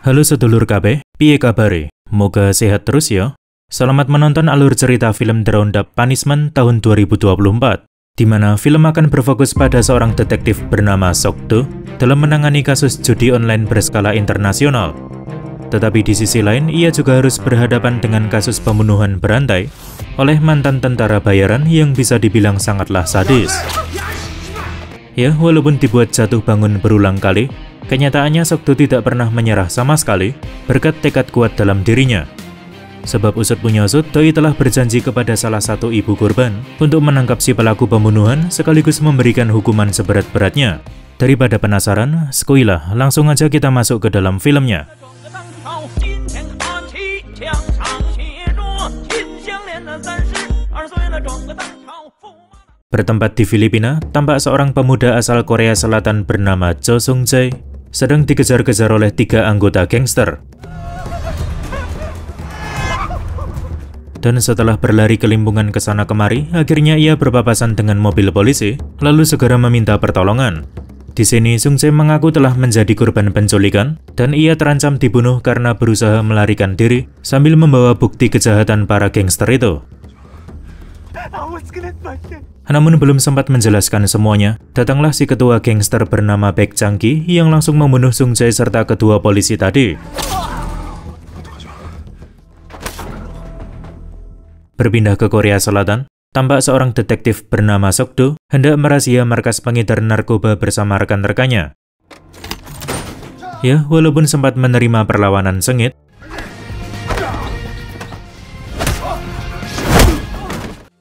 Halo sedulur kabeh, piye kabare? Moga sehat terus ya. Selamat menonton alur cerita film The Roundup Punishment tahun 2024, di mana film akan berfokus pada seorang detektif bernama Sok-do dalam menangani kasus judi online berskala internasional. Tetapi di sisi lain, ia juga harus berhadapan dengan kasus pembunuhan berantai oleh mantan tentara bayaran yang bisa dibilang sangatlah sadis. Ya, walaupun dibuat jatuh bangun berulang kali, kenyataannya Sok-do tidak pernah menyerah sama sekali berkat tekad kuat dalam dirinya. Sebab usut punya usut, doi telah berjanji kepada salah satu ibu korban untuk menangkap si pelaku pembunuhan sekaligus memberikan hukuman seberat-beratnya. Daripada penasaran, skuilah, langsung aja kita masuk ke dalam filmnya. Bertempat di Filipina, tampak seorang pemuda asal Korea Selatan bernama Cho Sung-jae sedang dikejar-kejar oleh 3 anggota gangster. Dan setelah berlari kelimpungan ke sana kemari, akhirnya ia berpapasan dengan mobil polisi, lalu segera meminta pertolongan. Di sini, Sung-jae mengaku telah menjadi korban penculikan, dan ia terancam dibunuh karena berusaha melarikan diri sambil membawa bukti kejahatan para gangster itu. Namun belum sempat menjelaskan semuanya, datanglah si ketua gangster bernama Baek Chang-ki yang langsung membunuh Sung-jae serta kedua polisi tadi. Berpindah ke Korea Selatan, tampak seorang detektif bernama Sok-do hendak merazia markas pengedar narkoba bersama rekan-rekannya. Ya, walaupun sempat menerima perlawanan sengit,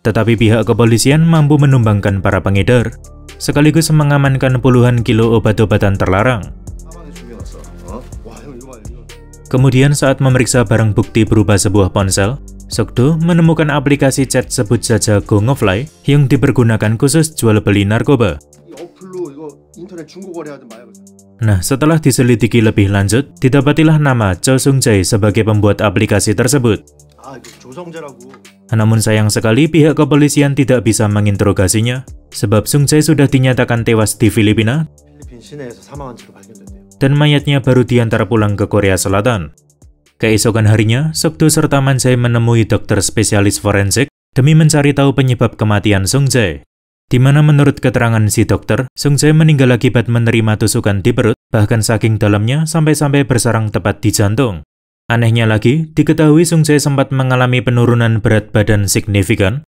tetapi pihak kepolisian mampu menumbangkan para pengedar, sekaligus mengamankan puluhan kilo obat-obatan terlarang. Kemudian saat memeriksa barang bukti berupa sebuah ponsel, Sok-do menemukan aplikasi chat sebut saja Gongofly yang dipergunakan khusus jual beli narkoba. Nah, setelah diselidiki lebih lanjut, didapatilah nama Cho Sung-jae sebagai pembuat aplikasi tersebut. Namun sayang sekali pihak kepolisian tidak bisa menginterogasinya, sebab Sung-jae sudah dinyatakan tewas di Filipina, dan mayatnya baru diantar pulang ke Korea Selatan. Keesokan harinya, Sok-do serta Man-jae menemui dokter spesialis forensik demi mencari tahu penyebab kematian Sung-jae. Di mana menurut keterangan si dokter, Sung-jae meninggal akibat menerima tusukan di perut, bahkan saking dalamnya sampai-sampai bersarang tepat di jantung. Anehnya lagi, diketahui Sung-jae sempat mengalami penurunan berat badan signifikan.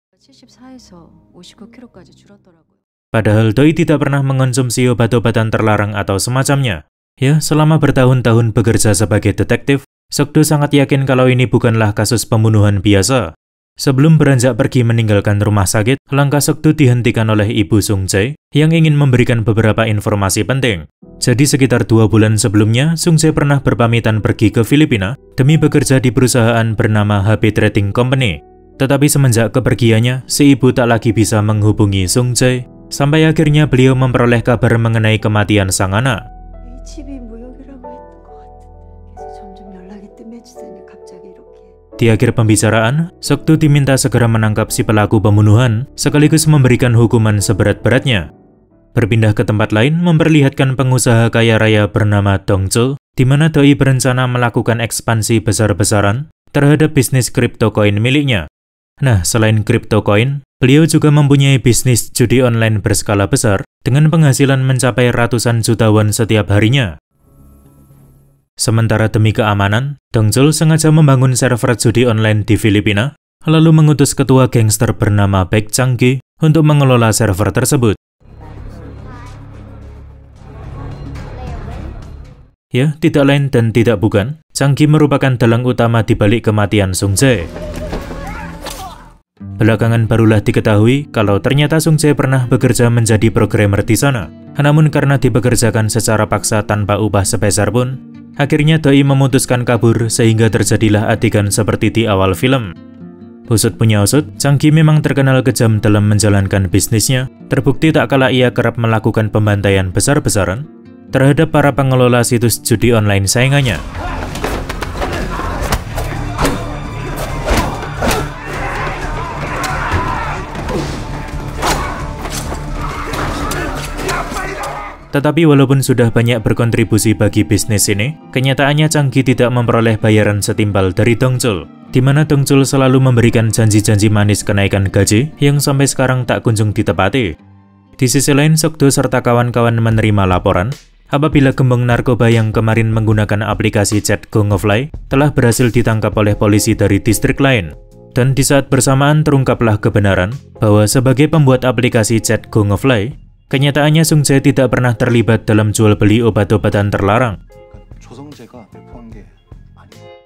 Padahal doi tidak pernah mengonsumsi obat-obatan terlarang atau semacamnya. Ya, selama bertahun-tahun bekerja sebagai detektif, Sok-do sangat yakin kalau ini bukanlah kasus pembunuhan biasa. Sebelum beranjak pergi meninggalkan rumah sakit, langkah Sok-do dihentikan oleh ibu Sung-jae yang ingin memberikan beberapa informasi penting. Jadi sekitar 2 bulan sebelumnya, Sung-jae pernah berpamitan pergi ke Filipina demi bekerja di perusahaan bernama HP Trading Company. Tetapi semenjak kepergiannya, si ibu tak lagi bisa menghubungi Sung-jae, sampai akhirnya beliau memperoleh kabar mengenai kematian sang anak. Di akhir pembicaraan, Sok-do diminta segera menangkap si pelaku pembunuhan, sekaligus memberikan hukuman seberat-beratnya. Berpindah ke tempat lain memperlihatkan pengusaha kaya raya bernama Dong-chul, di mana doi berencana melakukan ekspansi besar-besaran terhadap bisnis crypto coin miliknya. Nah, selain crypto coin, beliau juga mempunyai bisnis judi online berskala besar dengan penghasilan mencapai ratusan juta won setiap harinya. Sementara demi keamanan, Dong-chul sengaja membangun server judi online di Filipina, lalu mengutus ketua gangster bernama Baek Chang-ki untuk mengelola server tersebut. Ya, tidak lain dan tidak bukan, Chang-ki merupakan dalang utama di balik kematian Sung-jae. Belakangan barulah diketahui kalau ternyata Sung-jae pernah bekerja menjadi programmer di sana. Namun karena dipekerjakan secara paksa tanpa upah sepeser pun, akhirnya doi memutuskan kabur sehingga terjadilah adegan seperti di awal film. Usut punya usut, Chang-ki memang terkenal kejam dalam menjalankan bisnisnya, terbukti tak kalah ia kerap melakukan pembantaian besar-besaran terhadap para pengelola situs judi online saingannya. Tetapi walaupun sudah banyak berkontribusi bagi bisnis ini, kenyataannya Changgi tidak memperoleh bayaran setimpal dari Dongchul, di mana Dongchul selalu memberikan janji-janji manis kenaikan gaji yang sampai sekarang tak kunjung ditepati. Di sisi lain, Sokdo serta kawan-kawan menerima laporan apabila gembong narkoba yang kemarin menggunakan aplikasi chat Gongofly telah berhasil ditangkap oleh polisi dari distrik lain. Dan di saat bersamaan terungkaplah kebenaran bahwa sebagai pembuat aplikasi chat Gongofly, kenyataannya Sung Jae tidak pernah terlibat dalam jual beli obat-obatan terlarang.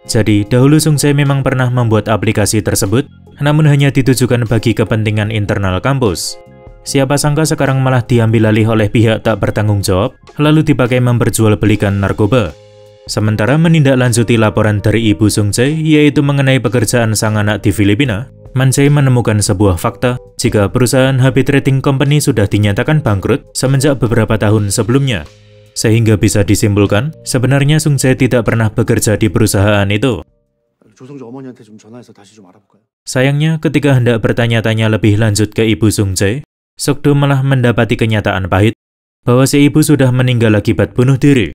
Jadi, dahulu Sung Jae memang pernah membuat aplikasi tersebut, namun hanya ditujukan bagi kepentingan internal kampus. Siapa sangka sekarang malah diambil alih oleh pihak tak bertanggung jawab, lalu dipakai memperjualbelikan narkoba. Sementara menindaklanjuti laporan dari ibu Sung Jae, yaitu mengenai pekerjaan sang anak di Filipina, Man Jae menemukan sebuah fakta jika perusahaan HP Trading Company sudah dinyatakan bangkrut semenjak beberapa tahun sebelumnya. Sehingga bisa disimpulkan, sebenarnya Sung Jae tidak pernah bekerja di perusahaan itu. Sayangnya, ketika hendak bertanya-tanya lebih lanjut ke ibu Sung Jae, Sokdo malah mendapati kenyataan pahit bahwa si ibu sudah meninggal akibat bunuh diri.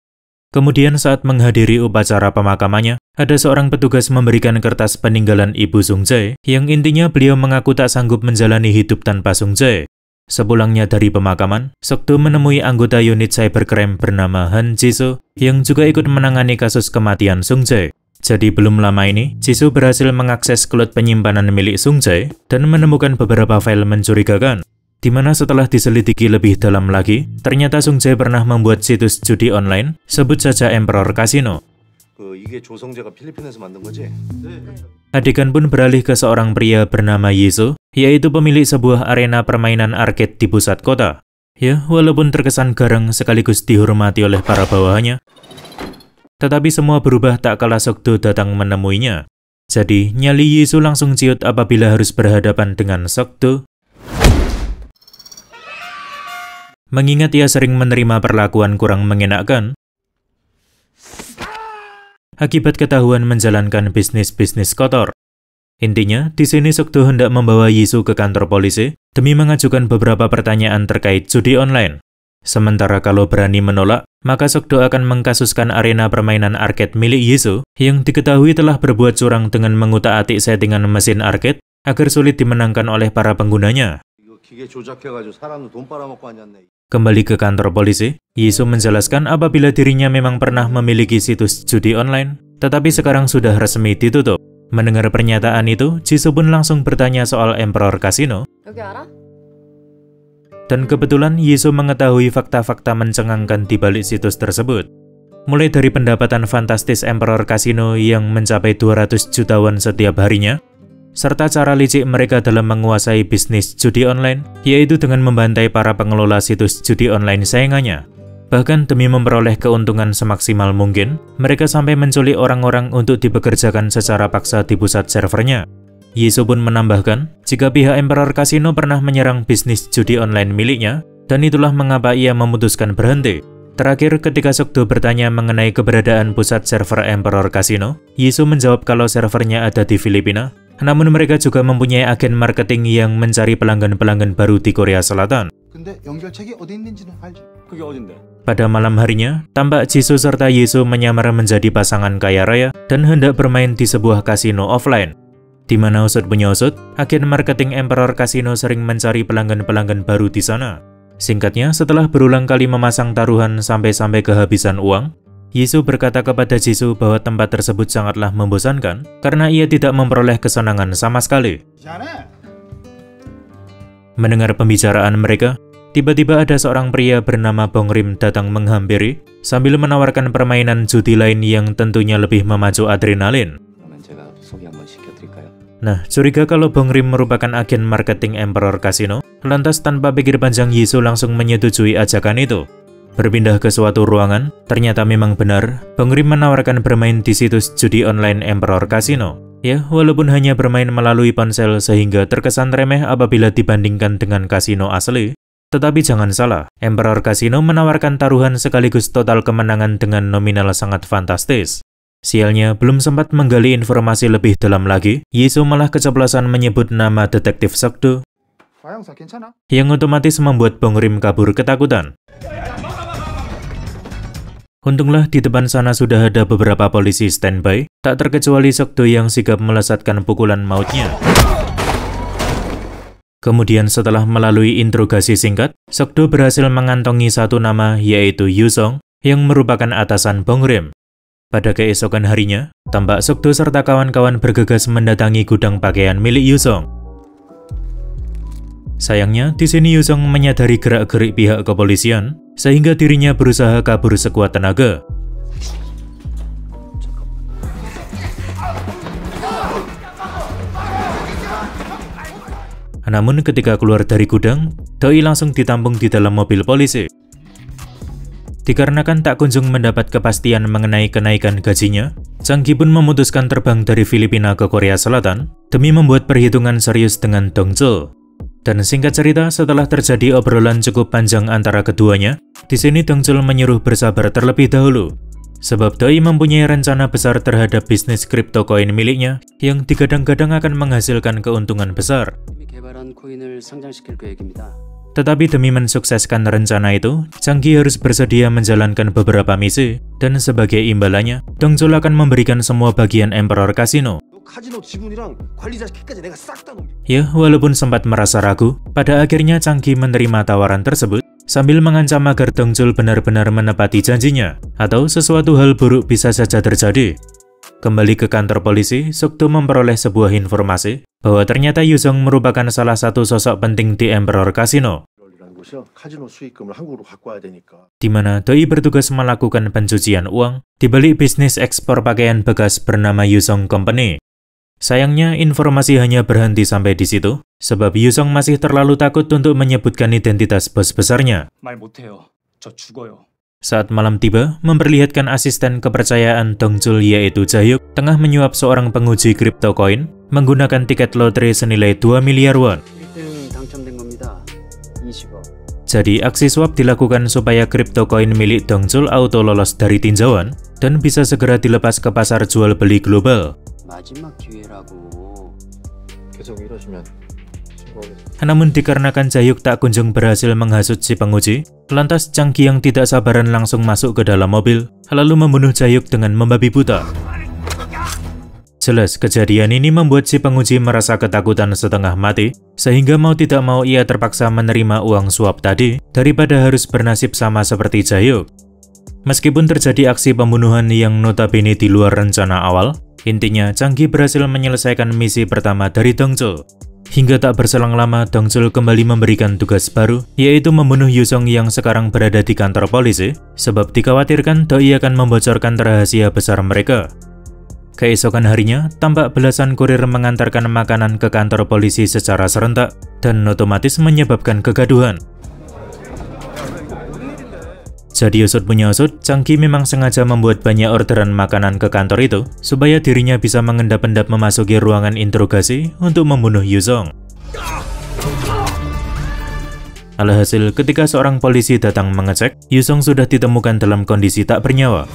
Kemudian saat menghadiri upacara pemakamannya, ada seorang petugas memberikan kertas peninggalan ibu Sung Jae yang intinya beliau mengaku tak sanggup menjalani hidup tanpa Sung Jae. Sepulangnya dari pemakaman, Sokdo menemui anggota unit cybercrime bernama Han Jisoo yang juga ikut menangani kasus kematian Sung Jae. Jadi belum lama ini, Jisoo berhasil mengakses cloud penyimpanan milik Sung Jae dan menemukan beberapa file mencurigakan. Di mana setelah diselidiki lebih dalam lagi, ternyata Sung Jae pernah membuat situs judi online, sebut saja Emperor Casino. Adegan pun beralih ke seorang pria bernama Yiso, yaitu pemilik sebuah arena permainan arcade di pusat kota. Ya, walaupun terkesan garang sekaligus dihormati oleh para bawahannya, tetapi semua berubah tak kala Sokdo datang menemuinya. Jadi, nyali Yiso langsung ciut apabila harus berhadapan dengan Sokdo. Mengingat ia sering menerima perlakuan kurang mengenakan, akibat ketahuan menjalankan bisnis-bisnis kotor. Intinya, di sini Sokdo hendak membawa Yiso ke kantor polisi demi mengajukan beberapa pertanyaan terkait judi online. Sementara kalau berani menolak, maka Sokdo akan mengkasuskan arena permainan arcade milik Yiso yang diketahui telah berbuat curang dengan mengutak-atik settingan mesin arcade agar sulit dimenangkan oleh para penggunanya. Kembali ke kantor polisi, Yiso menjelaskan apabila dirinya memang pernah memiliki situs judi online, tetapi sekarang sudah resmi ditutup. Mendengar pernyataan itu, Jisoo pun langsung bertanya soal Emperor Casino. Dan kebetulan Yiso mengetahui fakta-fakta mencengangkan di balik situs tersebut. Mulai dari pendapatan fantastis Emperor Casino yang mencapai 200 juta won setiap harinya, serta cara licik mereka dalam menguasai bisnis judi online, yaitu dengan membantai para pengelola situs judi online saingannya. Bahkan demi memperoleh keuntungan semaksimal mungkin, mereka sampai menculik orang-orang untuk dipekerjakan secara paksa di pusat servernya. Yiso pun menambahkan, jika pihak Emperor Casino pernah menyerang bisnis judi online miliknya, dan itulah mengapa ia memutuskan berhenti. Terakhir, ketika Sokdo bertanya mengenai keberadaan pusat server Emperor Casino, Yiso menjawab kalau servernya ada di Filipina, namun mereka juga mempunyai agen marketing yang mencari pelanggan-pelanggan baru di Korea Selatan. Pada malam harinya, tampak Jisoo serta Yiso menyamar menjadi pasangan kaya raya dan hendak bermain di sebuah kasino offline. Di mana usut punya usut, agen marketing Emperor Casino sering mencari pelanggan-pelanggan baru di sana. Singkatnya, setelah berulang kali memasang taruhan sampai-sampai kehabisan uang, Yiso berkata kepada Jisoo bahwa tempat tersebut sangatlah membosankan karena ia tidak memperoleh kesenangan sama sekali. Mendengar pembicaraan mereka, tiba-tiba ada seorang pria bernama Bongrim datang menghampiri sambil menawarkan permainan judi lain yang tentunya lebih memacu adrenalin. Nah, curiga kalau Bongrim merupakan agen marketing Emperor Casino, lantas tanpa pikir panjang Yiso langsung menyetujui ajakan itu. Berpindah ke suatu ruangan, ternyata memang benar, Bongrim menawarkan bermain di situs judi online Emperor Casino. Ya, walaupun hanya bermain melalui ponsel sehingga terkesan remeh apabila dibandingkan dengan kasino asli, tetapi jangan salah, Emperor Casino menawarkan taruhan sekaligus total kemenangan dengan nominal sangat fantastis. Sialnya, belum sempat menggali informasi lebih dalam lagi, Yiso malah keceplosan menyebut nama detektif Sokdo, yang otomatis membuat Bongrim kabur ketakutan. Untunglah di depan sana sudah ada beberapa polisi standby, tak terkecuali Sokdo yang sigap melesatkan pukulan mautnya. Kemudian setelah melalui interogasi singkat, Sokdo berhasil mengantongi satu nama yaitu Yusong yang merupakan atasan Bongrem. Pada keesokan harinya, tampak Sokdo serta kawan-kawan bergegas mendatangi gudang pakaian milik Yusong. Sayangnya, di sini Yusong menyadari gerak-gerik pihak kepolisian, sehingga dirinya berusaha kabur sekuat tenaga. Namun ketika keluar dari gudang, Doi langsung ditampung di dalam mobil polisi. Dikarenakan tak kunjung mendapat kepastian mengenai kenaikan gajinya, Chang Ki pun memutuskan terbang dari Filipina ke Korea Selatan demi membuat perhitungan serius dengan Dong Chul. Dan singkat cerita, setelah terjadi obrolan cukup panjang antara keduanya, di sini Dong Chul menyuruh bersabar terlebih dahulu. Sebab Doi mempunyai rencana besar terhadap bisnis kripto koin miliknya yang digadang-gadang akan menghasilkan keuntungan besar. Tetapi demi mensukseskan rencana itu, Chang Ki harus bersedia menjalankan beberapa misi, dan sebagai imbalannya, Dong Chul akan memberikan semua bagian Emperor Casino. Ya, walaupun sempat merasa ragu, pada akhirnya Chang Ki menerima tawaran tersebut, sambil mengancam agar Dong Chul benar-benar menepati janjinya, atau sesuatu hal buruk bisa saja terjadi. Kembali ke kantor polisi, Sokdo memperoleh sebuah informasi bahwa ternyata Yusong merupakan salah satu sosok penting di Emperor Casino, di mana Doi bertugas melakukan pencucian uang di balik bisnis ekspor pakaian bekas bernama Yusong Company. Sayangnya, informasi hanya berhenti sampai di situ, sebab Yusong masih terlalu takut untuk menyebutkan identitas bos besarnya. Saat malam tiba, memperlihatkan asisten kepercayaan Dong Chul yaitu Jahyuk tengah menyuap seorang penguji kripto koin menggunakan tiket lotre senilai 2 miliar won. Jadi, aksi swap dilakukan supaya kripto koin milik Dong Chul auto lolos dari tinjauan dan bisa segera dilepas ke pasar jual beli global. Namun dikarenakan Jahyuk tak kunjung berhasil menghasut si penguji, lantas Chang Ki yang tidak sabaran langsung masuk ke dalam mobil, lalu membunuh Jahyuk dengan membabi buta. Jelas kejadian ini membuat si penguji merasa ketakutan setengah mati, sehingga mau tidak mau ia terpaksa menerima uang suap tadi daripada harus bernasib sama seperti Jahyuk. Meskipun terjadi aksi pembunuhan yang notabene di luar rencana awal, intinya Chang Ki berhasil menyelesaikan misi pertama dari Dong Chul. Hingga tak berselang lama, Dong Chul kembali memberikan tugas baru, yaitu membunuh Yusong yang sekarang berada di kantor polisi, sebab dikhawatirkan Doi akan membocorkan rahasia besar mereka. Keesokan harinya, tampak belasan kurir mengantarkan makanan ke kantor polisi secara serentak, dan otomatis menyebabkan kegaduhan. Jadi usut punya usut, Chang Ki memang sengaja membuat banyak orderan makanan ke kantor itu, supaya dirinya bisa mengendap-endap memasuki ruangan interogasi untuk membunuh Yusong. Alhasil, ketika seorang polisi datang mengecek, Yusong sudah ditemukan dalam kondisi tak bernyawa.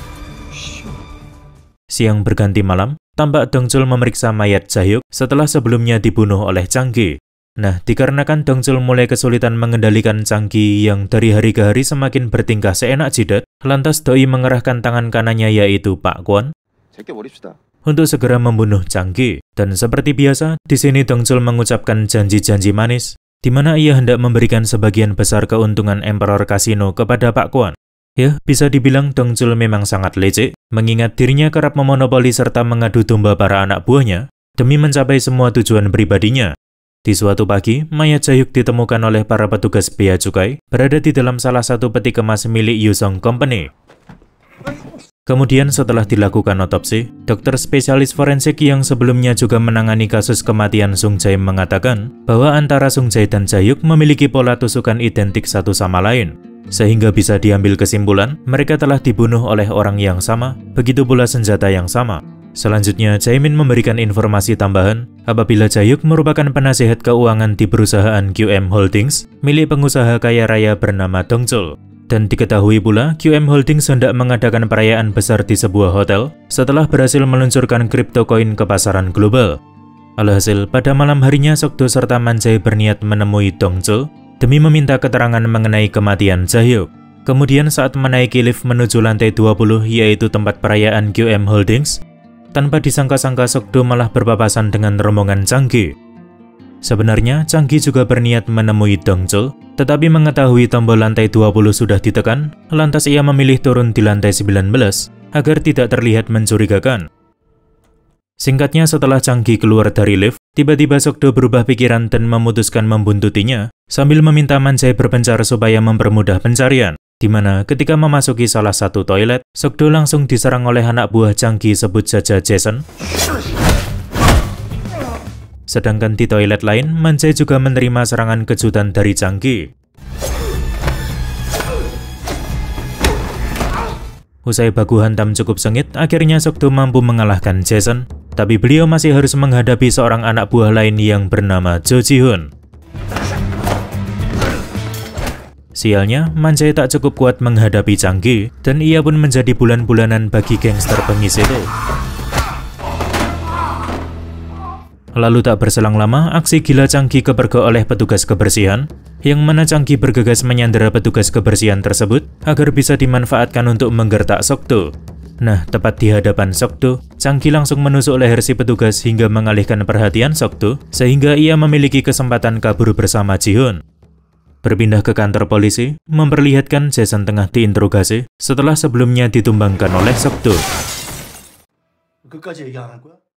Siang berganti malam, tampak Dong Chul memeriksa mayat Jahyuk setelah sebelumnya dibunuh oleh Chang Ki. Nah, dikarenakan Dong Chul mulai kesulitan mengendalikan Chang Ki yang dari hari ke hari semakin bertingkah seenak jidat, lantas Doi mengerahkan tangan kanannya yaitu Pak Kwon untuk segera membunuh Chang Ki. Dan seperti biasa, di sini Dong Chul mengucapkan janji-janji manis, di mana ia hendak memberikan sebagian besar keuntungan Emperor Casino kepada Pak Kwon. Ya, bisa dibilang Dong Chul memang sangat lecek, mengingat dirinya kerap memonopoli serta mengadu domba para anak buahnya demi mencapai semua tujuan pribadinya. Di suatu pagi, mayat Jahyuk ditemukan oleh para petugas bea cukai berada di dalam salah satu peti kemas milik Yusong Company. Kemudian setelah dilakukan otopsi, dokter spesialis forensik yang sebelumnya juga menangani kasus kematian Sung Jae mengatakan bahwa antara Sung Jae dan Jahyuk memiliki pola tusukan identik satu sama lain, sehingga bisa diambil kesimpulan mereka telah dibunuh oleh orang yang sama, begitu pula senjata yang sama. Selanjutnya, Jaemin memberikan informasi tambahan apabila Jahyuk merupakan penasihat keuangan di perusahaan QM Holdings milik pengusaha kaya raya bernama Dong Chul. Dan diketahui pula, QM Holdings hendak mengadakan perayaan besar di sebuah hotel setelah berhasil meluncurkan kripto koin ke pasaran global. Alhasil, pada malam harinya Sokdo serta Man Jae berniat menemui Dong Chul demi meminta keterangan mengenai kematian Jahyuk. Kemudian saat menaiki lift menuju lantai 20 yaitu tempat perayaan QM Holdings, tanpa disangka-sangka Sok-do malah berpapasan dengan rombongan Chang-gi. Sebenarnya Chang-gi juga berniat menemui Dong-chul, tetapi mengetahui tombol lantai 20 sudah ditekan, lantas ia memilih turun di lantai 19 agar tidak terlihat mencurigakan. Singkatnya setelah Chang-gi keluar dari lift, tiba-tiba Sok-do berubah pikiran dan memutuskan membuntutinya sambil meminta Man-jae berpencar supaya mempermudah pencarian. Di mana ketika memasuki salah satu toilet, Sok-do langsung diserang oleh anak buah Chang-gi sebut saja Jason. Sedangkan di toilet lain, Man-jae juga menerima serangan kejutan dari Chang-gi. Usai baku hantam cukup sengit, akhirnya Sok-do mampu mengalahkan Jason. Tapi beliau masih harus menghadapi seorang anak buah lain yang bernama Jo Ji-hoon. Sialnya, Man-jae tak cukup kuat menghadapi Chang-gi, dan ia pun menjadi bulan-bulanan bagi gangster bengis itu. Lalu tak berselang lama, aksi gila Chang-gi kepergok oleh petugas kebersihan, yang mana Chang-gi bergegas menyandera petugas kebersihan tersebut agar bisa dimanfaatkan untuk menggertak Sok-do. Nah, tepat di hadapan Sok-do, Chang-gi langsung menusuk leher si petugas hingga mengalihkan perhatian Sok-do, sehingga ia memiliki kesempatan kabur bersama Ji-hoon. Berpindah ke kantor polisi, memperlihatkan Jason tengah diinterogasi setelah sebelumnya ditumbangkan oleh Sok-do.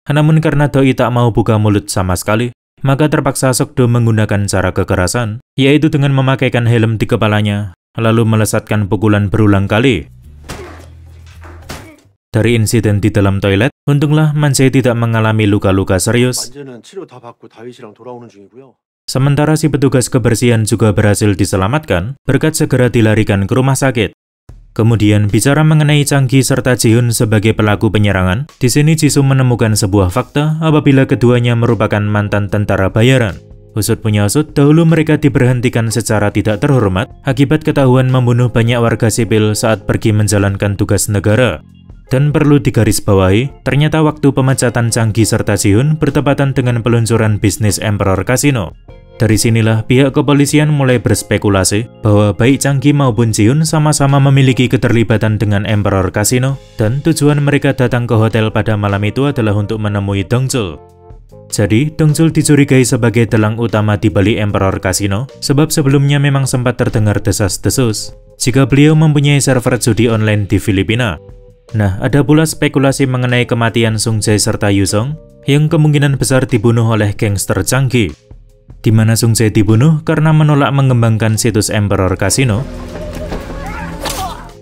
Namun karena Doi tak mau buka mulut sama sekali, maka terpaksa Sok-do menggunakan cara kekerasan, yaitu dengan memakaikan helm di kepalanya, lalu melesatkan pukulan berulang kali. Dari insiden di dalam toilet, untunglah Man-jae tidak mengalami luka-luka serius. Sementara si petugas kebersihan juga berhasil diselamatkan berkat segera dilarikan ke rumah sakit. Kemudian bicara mengenai Chang-gi serta Ji-hoon sebagai pelaku penyerangan, di sini Jisoo menemukan sebuah fakta apabila keduanya merupakan mantan tentara bayaran. Usut punya usut, dahulu mereka diberhentikan secara tidak terhormat akibat ketahuan membunuh banyak warga sipil saat pergi menjalankan tugas negara. Dan perlu digarisbawahi, ternyata waktu pemecatan Chang-gi serta Ji-hoon bertepatan dengan peluncuran bisnis Emperor Casino. Dari sinilah pihak kepolisian mulai berspekulasi bahwa baik Chang-gi maupun Ji-hoon sama-sama memiliki keterlibatan dengan Emperor Casino, dan tujuan mereka datang ke hotel pada malam itu adalah untuk menemui Dong-chul. Jadi, Dong-chul dicurigai sebagai dalang utama di balik Emperor Casino, sebab sebelumnya memang sempat terdengar desas-desus jika beliau mempunyai server judi online di Filipina. Nah, ada pula spekulasi mengenai kematian Sung-jae serta Yu-sung yang kemungkinan besar dibunuh oleh gangster Chang-gi, di mana Sung-jae dibunuh karena menolak mengembangkan situs Emperor Casino,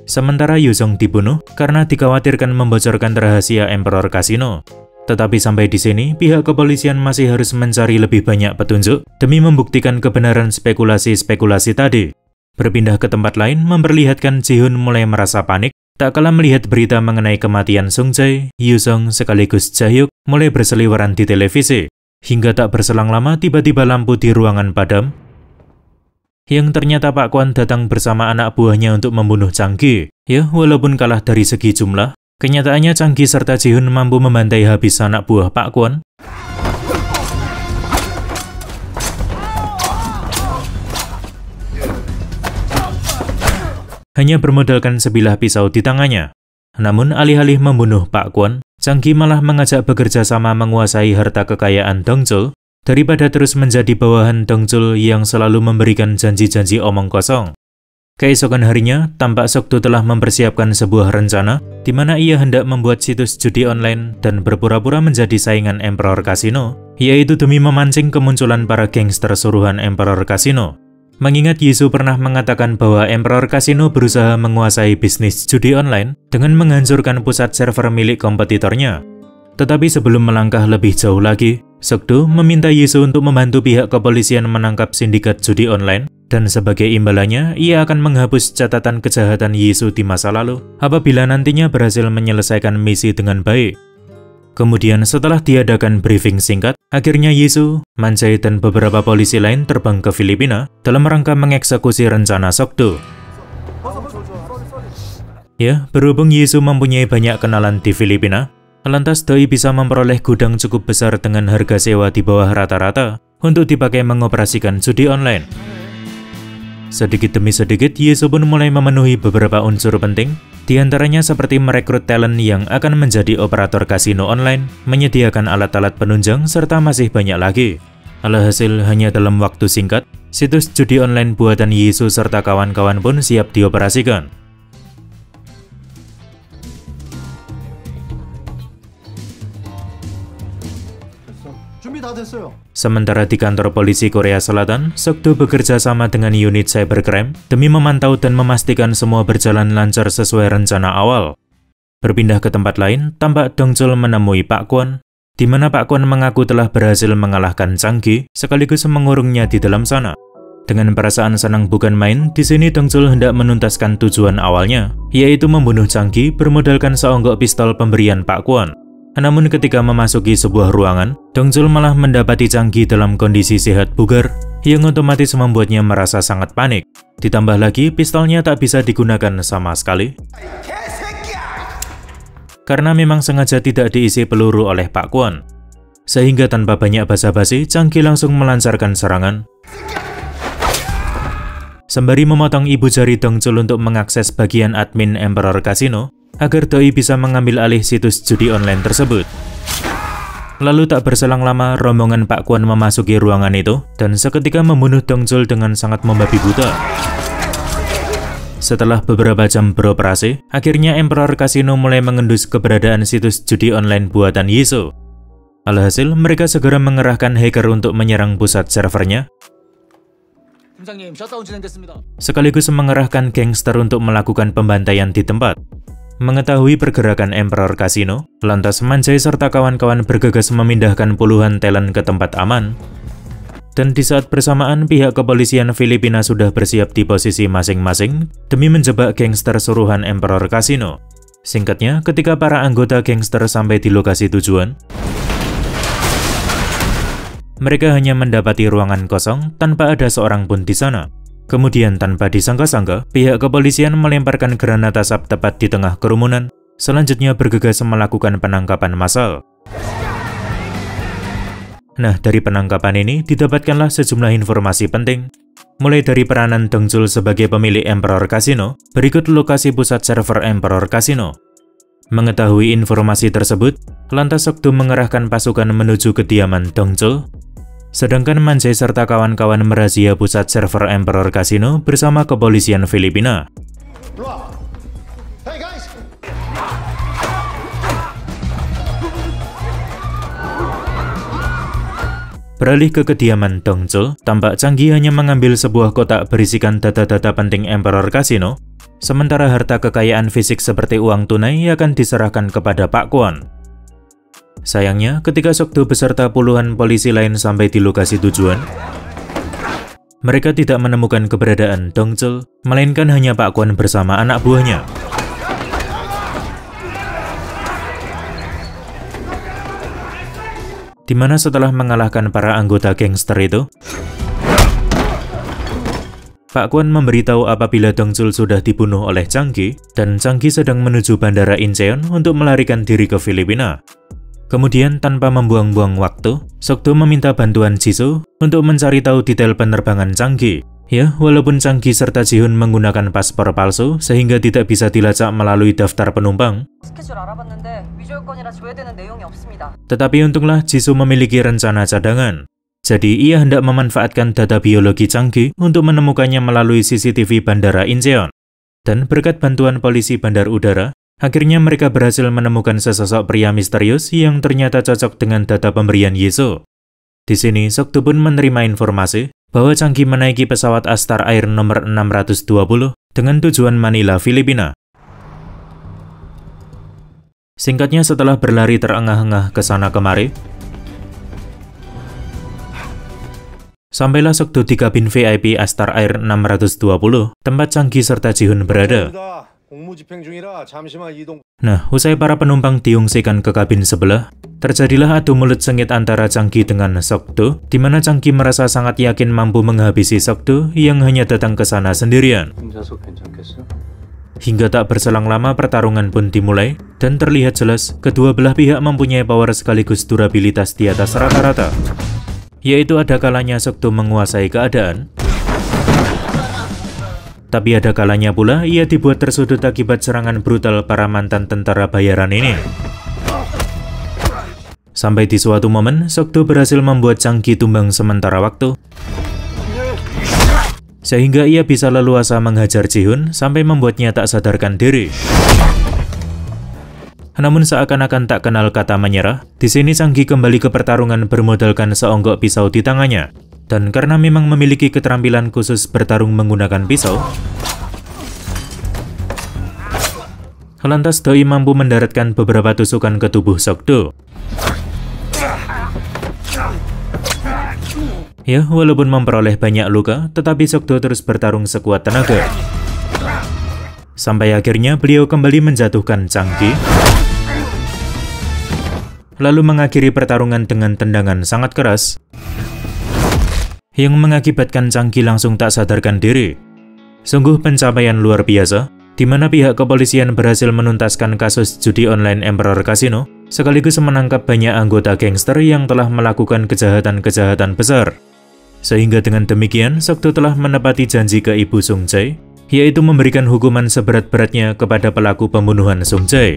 sementara Yu-sung dibunuh karena dikhawatirkan membocorkan rahasia Emperor Casino. Tetapi sampai di sini, pihak kepolisian masih harus mencari lebih banyak petunjuk demi membuktikan kebenaran spekulasi-spekulasi tadi. Berpindah ke tempat lain memperlihatkan Ji-hoon mulai merasa panik tak kala melihat berita mengenai kematian Sung-jae, Yu-sung sekaligus Jae-hyuk mulai berseliweran di televisi. Hingga tak berselang lama tiba-tiba lampu di ruangan padam, yang ternyata Pak Kwon datang bersama anak buahnya untuk membunuh Chang-gi. Ya, walaupun kalah dari segi jumlah, kenyataannya Chang-gi serta Ji-hoon mampu membantai habis anak buah Pak Kwon. Hanya bermodalkan sebilah pisau di tangannya. Namun alih-alih membunuh Pak Kwon, Chang-gi malah mengajak bekerja sama menguasai harta kekayaan Dong-chul daripada terus menjadi bawahan Dong-chul yang selalu memberikan janji-janji omong kosong. Keesokan harinya, tampak Sok-do telah mempersiapkan sebuah rencana di mana ia hendak membuat situs judi online dan berpura-pura menjadi saingan Emperor Casino, yaitu demi memancing kemunculan para gangster suruhan Emperor Casino. Mengingat Jisoo pernah mengatakan bahwa Emperor Casino berusaha menguasai bisnis judi online dengan menghancurkan pusat server milik kompetitornya. Tetapi sebelum melangkah lebih jauh lagi, Sok-do meminta Jisoo untuk membantu pihak kepolisian menangkap sindikat judi online, dan sebagai imbalannya, ia akan menghapus catatan kejahatan Jisoo di masa lalu apabila nantinya berhasil menyelesaikan misi dengan baik. Kemudian setelah diadakan briefing singkat, akhirnya Jisoo, Man-jae dan beberapa polisi lain terbang ke Filipina dalam rangka mengeksekusi rencana Sok-do. Ya, berhubung Jisoo mempunyai banyak kenalan di Filipina, lantas Doi bisa memperoleh gudang cukup besar dengan harga sewa di bawah rata-rata untuk dipakai mengoperasikan judi online. Sedikit demi sedikit, Yeso pun mulai memenuhi beberapa unsur penting, di antaranya seperti merekrut talent yang akan menjadi operator kasino online, menyediakan alat-alat penunjang, serta masih banyak lagi. Alhasil, hanya dalam waktu singkat, situs judi online buatan Yeso serta kawan-kawan pun siap dioperasikan. Sementara di kantor polisi Korea Selatan, Seokdo bekerja sama dengan unit cybercrime demi memantau dan memastikan semua berjalan lancar sesuai rencana awal. Berpindah ke tempat lain, tampak Dongchul menemui Pak Kwon, di mana Pak Kwon mengaku telah berhasil mengalahkan Chang-gi sekaligus mengurungnya di dalam sana. Dengan perasaan senang bukan main, di sini Dongchul hendak menuntaskan tujuan awalnya, yaitu membunuh Chang-gi bermodalkan seonggok pistol pemberian Pak Kwon. Namun ketika memasuki sebuah ruangan, Dongchul malah mendapati Chang-gi dalam kondisi sehat bugar, yang otomatis membuatnya merasa sangat panik. Ditambah lagi, pistolnya tak bisa digunakan sama sekali, karena memang sengaja tidak diisi peluru oleh Pak Kwon. Sehingga tanpa banyak basa-basi, Chang-gi langsung melancarkan serangan, sembari memotong ibu jari Dongchul untuk mengakses bagian admin Emperor Casino, agar doi bisa mengambil alih situs judi online tersebut. Lalu tak berselang lama, rombongan Pak Kwon memasuki ruangan itu dan seketika membunuh Dongchul dengan sangat membabi buta. Setelah beberapa jam beroperasi, akhirnya Emperor Casino mulai mengendus keberadaan situs judi online buatan Yeso. Alhasil, mereka segera mengerahkan hacker untuk menyerang pusat servernya, sekaligus mengerahkan gangster untuk melakukan pembantaian di tempat. Mengetahui pergerakan Emperor Casino, lantas Manjai serta kawan-kawan bergegas memindahkan puluhan talent ke tempat aman. Dan di saat bersamaan, pihak kepolisian Filipina sudah bersiap di posisi masing-masing demi menjebak gangster suruhan Emperor Casino. Singkatnya, ketika para anggota gangster sampai di lokasi tujuan, mereka hanya mendapati ruangan kosong tanpa ada seorang pun di sana. Kemudian tanpa disangka-sangka, pihak kepolisian melemparkan granat asap tepat di tengah kerumunan, selanjutnya bergegas melakukan penangkapan massal. Nah, dari penangkapan ini didapatkanlah sejumlah informasi penting, mulai dari peranan Dongchul sebagai pemilik Emperor Casino, berikut lokasi pusat server Emperor Casino. Mengetahui informasi tersebut, lantas Seokdo mengerahkan pasukan menuju kediaman Dongchul, sedangkan Manjai serta kawan-kawan merazia pusat server Emperor Casino bersama kepolisian Filipina. Beralih ke kediaman Dongchul, tampak Chang-gi hanya mengambil sebuah kotak berisikan data-data penting Emperor Casino, sementara harta kekayaan fisik seperti uang tunai akan diserahkan kepada Pak Kwon. Sayangnya, ketika Seokdo beserta puluhan polisi lain sampai di lokasi tujuan, mereka tidak menemukan keberadaan Dongchul, melainkan hanya Pak Kwon bersama anak buahnya. Di mana setelah mengalahkan para anggota gangster itu, Pak Kwon memberitahu apabila Dongchul sudah dibunuh oleh Chang-gi, dan Chang-gi sedang menuju bandara Incheon untuk melarikan diri ke Filipina. Kemudian tanpa membuang-buang waktu, Seokdo meminta bantuan Jisoo untuk mencari tahu detail penerbangan Chang-gi. Ya, walaupun Chang-gi serta Ji-hoon menggunakan paspor palsu sehingga tidak bisa dilacak melalui daftar penumpang, tetapi untunglah Jisoo memiliki rencana cadangan. Jadi ia hendak memanfaatkan data biologi Chang-gi untuk menemukannya melalui CCTV bandara Incheon. Dan berkat bantuan polisi bandar udara, akhirnya mereka berhasil menemukan sesosok pria misterius yang ternyata cocok dengan data pemberian Yeso. Di sini, Seokdo pun menerima informasi bahwa Chang-gi menaiki pesawat Astar Air nomor 620 dengan tujuan Manila, Filipina. Singkatnya, setelah berlari terengah-engah ke sana kemari, sampailah Seokdo di kabin VIP Astar Air 620, tempat Chang-gi serta Ji-hoon berada. Nah, usai para penumpang diungsikan ke kabin sebelah, terjadilah adu mulut sengit antara Chang-gi dengan Seokdo, di mana Chang-gi merasa sangat yakin mampu menghabisi Seokdo yang hanya datang ke sana sendirian. Hingga tak berselang lama pertarungan pun dimulai, dan terlihat jelas kedua belah pihak mempunyai power sekaligus durabilitas di atas rata-rata. Yaitu ada kalanya Seokdo menguasai keadaan, Tapi ada kalanya pula ia dibuat tersudut akibat serangan brutal para mantan tentara bayaran ini. Sampai di suatu momen, Sokdo berhasil membuat Changgi tumbang sementara waktu, sehingga ia bisa leluasa menghajar Ji-hun sampai membuatnya tak sadarkan diri. Namun seakan-akan tak kenal kata menyerah, di sini Changgi kembali ke pertarungan bermodalkan seonggok pisau di tangannya. Dan karena memang memiliki keterampilan khusus bertarung menggunakan pisau, lantas Doi mampu mendaratkan beberapa tusukan ke tubuh Sokdo. Ya, walaupun memperoleh banyak luka, tetapi Sokdo terus bertarung sekuat tenaga. Sampai akhirnya beliau kembali menjatuhkan Changgi, lalu mengakhiri pertarungan dengan tendangan sangat keras, yang mengakibatkan Changgi langsung tak sadarkan diri. Sungguh pencapaian luar biasa, di mana pihak kepolisian berhasil menuntaskan kasus judi online Emperor Casino, sekaligus menangkap banyak anggota gangster yang telah melakukan kejahatan-kejahatan besar. Sehingga dengan demikian, Sokdo telah menepati janji ke ibu Sung Jae, yaitu memberikan hukuman seberat-beratnya kepada pelaku pembunuhan Sung Jae.